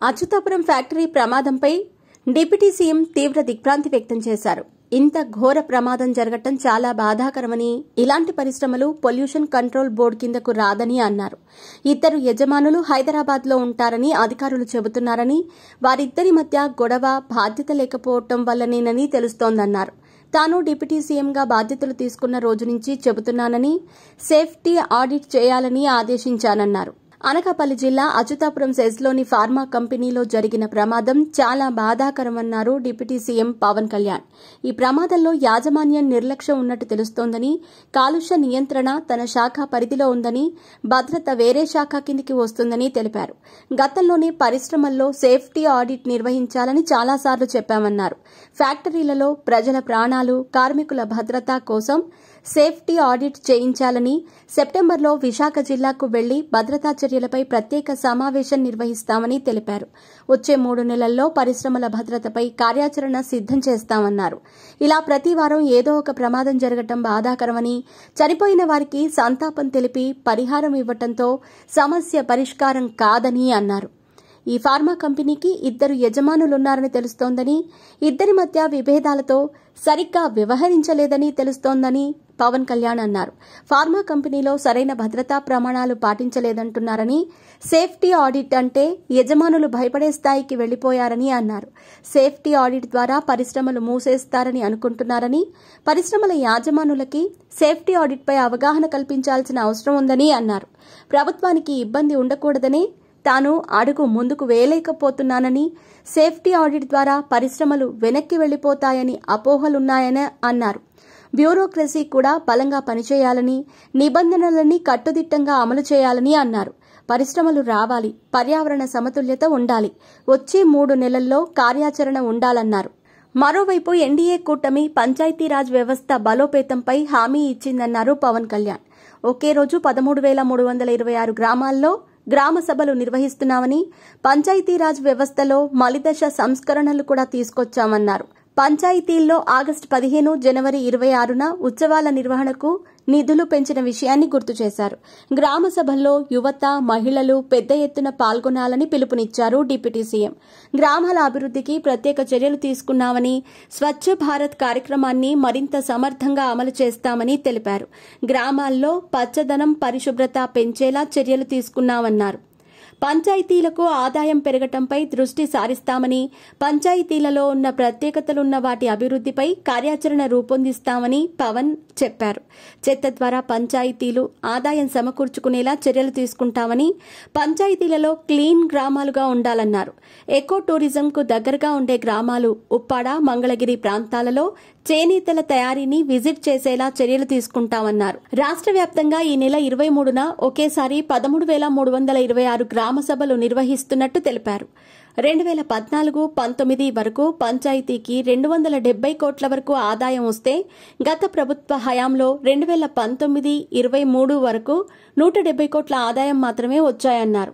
Atchutapuram factory ప్రమాదంపై deputy CM తీవ్ర దిగ్భ్రాంతి వ్యక్తం చేశారు. ఇంత ఘోర ప్రమాదం జరగటం చాలా బాధాకరమని, ఇలాంటి పరిశ్రమలు పొల్యూషన్ కంట్రోల్ బోర్డు కిందకు రాదని అన్నారు. ఇద్దరు యజమానులు హైదరాబాద్లో ఉంటారని అధికారులు చెబుతున్నారని, వారిద్దరి మధ్య గొడవ బాధ్యత లేకపోవటం వల్లనేనని తెలుస్తోందన్నారు. తాను డిప్యూటీ సీఎంగా బాధ్యతలు తీసుకున్న రోజు నుంచి చెబుతున్నానని, సేఫ్టీ ఆడిట్ చేయాలని ఆదేశించానన్నారు. అనకాపల్లి జిల్లా అచ్యుతాపురం సెజ్లోని ఫార్మా కంపెనీలో జరిగిన ప్రమాదం చాలా బాధాకరమన్నారు డిప్యూటీ సీఎం పవన్ కళ్యాణ్. ఈ ప్రమాదంలో యాజమాన్యం నిర్లక్ష్యం ఉన్నట్టు తెలుస్తోందని, కాలుష్య నియంత్రణ తన శాఖ పరిధిలో ఉందని, భద్రత వేరే శాఖ కిందికి వస్తుందని తెలిపారు. గతంలోనే పరిశ్రమల్లో సేఫ్టీ ఆడిట్ నిర్వహించాలని చాలాసార్లు చెప్పామన్నారు. ఫ్యాక్టరీలలో ప్రజల ప్రాణాలు, కార్మికుల భద్రత కోసం సేఫ్టీ ఆడిట్ చేయించాలని, సెప్టెంబర్లో విశాఖ జిల్లాకు వెళ్లి భద్రతా చర్యలపై ప్రత్యేక సమావేశం నిర్వహిస్తామని తెలిపారు. వచ్చే 3 నెలల్లో పరిశ్రమల భద్రతపై కార్యాచరణ సిద్దం చేస్తామన్నారు. ఇలా ప్రతి వారం ఏదో ఒక ప్రమాదం జరగటం బాధాకరమని, చనిపోయిన వారికి సంతాపం తెలిపి పరిహారం ఇవ్వటంతో సమస్య పరిష్కారం కాదని అన్నారు. ఈ ఫార్మా కంపెనీకి 2 యజమానులున్నారని తెలుస్తోందని, ఇద్దరి మధ్య విభేదాలతో సరిగ్గా వ్యవహరించలేదని తెలుస్తోందని పవన్ కళ్యాణ్ అన్నారు. ఫార్మా కంపెనీలో సరైన భద్రతా ప్రమాణాలు పాటించలేదంటున్నారని, సేఫ్టీ ఆడిట్ అంటే యజమానులు భయపడే స్థాయికి వెళ్లిపోయారని అన్నారు. సేఫ్టీ ఆడిట్ ద్వారా పరిశ్రమలు మూసేస్తారని అనుకుంటున్నారని, పరిశ్రమల యాజమానులకి సేఫ్టీ ఆడిట్పై అవగాహన కల్పించాల్సిన అవసరం ఉందని అన్నారు. ప్రభుత్వానికి ఇబ్బంది ఉండకూడదని తాను అడుగు ముందుకు వేయలేకపోతున్నానని, సేఫ్టీ ఆడిట్ ద్వారా పరిశ్రమలు వెనక్కి వెళ్లిపోతాయని అపోహలున్నాయని అన్నారు. బ్యూరోక్రసీ కూడా బలంగా పనిచేయాలని, నిబంధనలని కట్టుదిట్టంగా అమలు చేయాలని అన్నారు. పరిశ్రమలు రావాలి, పర్యావరణ సమతుల్యత ఉండాలి, వచ్చే 3 నెలల్లో కార్యాచరణ ఉండాలన్నారు. మరోవైపు ఎన్డీఏ కూటమి పంచాయతీరాజ్ వ్యవస్థ బలోపేతంపై హామీ ఇచ్చిందన్నారు పవన్ కళ్యాణ్. ఒకే రోజు 13,326 గ్రామాల్లో గ్రామ సభలు నిర్వహిస్తున్నామని, పంచాయతీరాజ్ వ్యవస్థలో మలిదశ సంస్కరణలు కూడా తీసుకొచ్చామన్నారు. పంచాయతీల్లో ఆగస్టు 15, జనవరి 26న ఉత్సవాల నిర్వహణకు నిధులు పెంచిన విషయాన్ని గుర్తు చేశారు. గ్రామ సభల్లో యువత, మహిళలు పెద్ద ఎత్తున పాల్గొనాలని పిలుపునిచ్చారు డిప్యూటీ సీఎం. గ్రామాల అభివృద్ధికి ప్రత్యేక చర్యలు తీసుకున్నామని, స్వచ్ఛ భారత్ కార్యక్రమాన్ని మరింత సమర్థంగా అమలు చేస్తామని తెలిపారు. గ్రామాల్లో పచ్చదనం, పరిశుభ్రత పెంచేలా చర్యలు తీసుకున్నామన్నారు. పంచాయతీలకు ఆదాయం పెరగటంపై దృష్టి సారిస్తామని, పంచాయతీలలో ఉన్న ప్రత్యేకతలున్న వాటి అభివృద్ధిపై కార్యాచరణ రూపొందిస్తామని పవన్ చెప్పారు. చెత్త ద్వారా పంచాయతీలు ఆదాయం సమకూర్చుకునేలా చర్యలు తీసుకుంటామని, పంచాయతీలలో క్లీన్ గ్రామాలుగా ఉండాలన్నారు. ఎకో టూరిజంకు దగ్గరగా ఉండే గ్రామాలు ఉప్పాడ, మంగళగిరి ప్రాంతాలలో చేనేతల తయారీని విజిట్ చేసేలా చర్యలు తీసుకుంటామన్నారు. రాష్ట్ర వ్యాప్తంగా ఈ నెల 23న ఒకేసారి 13,326 గ్రామ సభలు నిర్వహిస్తున్నట్టు తెలిపారు. 2014-19 వరకు పంచాయతీకి 270 కోట్ల వరకు ఆదాయం వస్తే, గత ప్రభుత్వ హయాంలో 2019-23 వరకు 170 కోట్ల ఆదాయం మాత్రమే వచ్చాయన్నారు.